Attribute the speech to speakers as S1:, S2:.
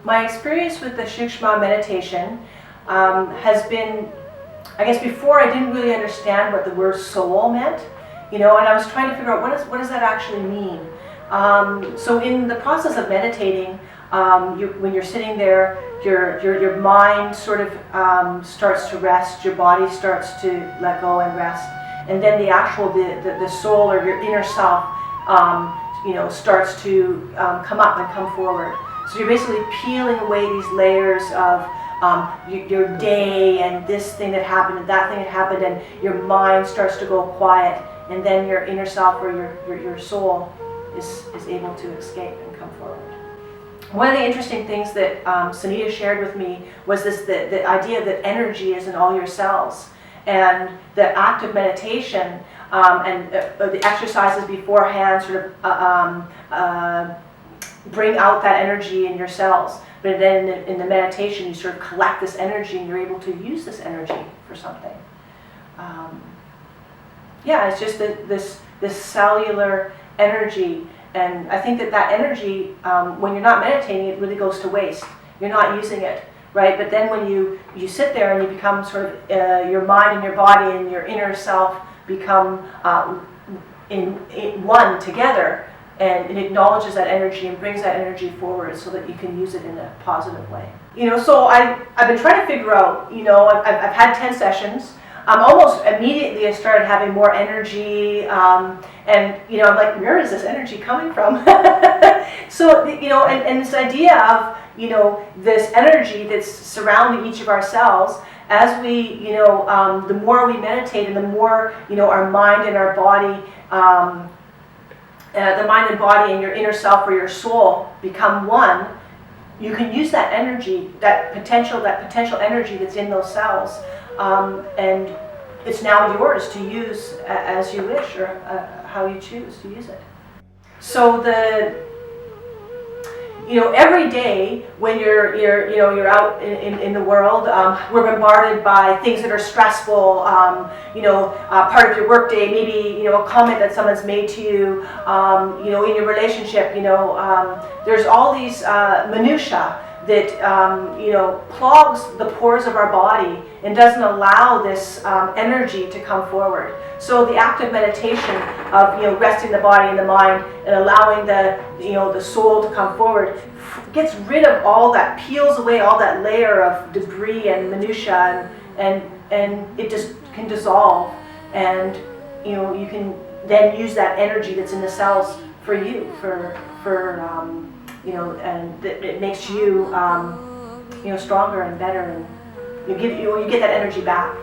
S1: My experience with the Sookshma meditation has been, I guess before I didn't really understand what the word soul meant, and I was trying to figure out what does that actually mean. So in the process of meditating, when you're sitting there, your mind sort of starts to rest, your body starts to let go and rest, and then the soul or your inner self, starts to come up and come forward. So you're basically peeling away these layers of your day and this thing that happened and that thing that happened, and your mind starts to go quiet, and then your inner self or your soul is able to escape and come forward. One of the interesting things that Sunita shared with me was the idea that energy is in all your cells, and the act of meditation and the exercises beforehand sort of bring out that energy in your cells. But then in the meditation, you sort of collect this energy, and you're able to use this energy for something. It's just this cellular energy, and I think that energy, when you're not meditating, it really goes to waste. You're not using it, right? But then when you sit there and you become sort of your mind and your body and your inner self become in one together, and it acknowledges that energy and brings that energy forward so that you can use it in a positive way. So I've been trying to figure out, I've had 10 sessions. Almost immediately I started having more energy, and I'm like, where is this energy coming from? So, and this idea of, this energy that's surrounding each of our cells, as we, the more we meditate and the more, our mind and our body, the mind and body and your inner self or your soul become one, you can use that energy, that potential energy that's in those cells, and it's now yours to use as you wish, or how you choose to use it. So every day when you're out in the world, we're bombarded by things that are stressful. Part of your workday, maybe a comment that someone's made to you. In your relationship, there's all these minutia that clogs the pores of our body and doesn't allow this energy to come forward. So the act of meditation of resting the body and the mind and allowing the soul to come forward gets rid of all that, peels away all that layer of debris and minutia, and it just can dissolve, and you can then use that energy that's in the cells for you, and it makes you stronger and better, and you get that energy back.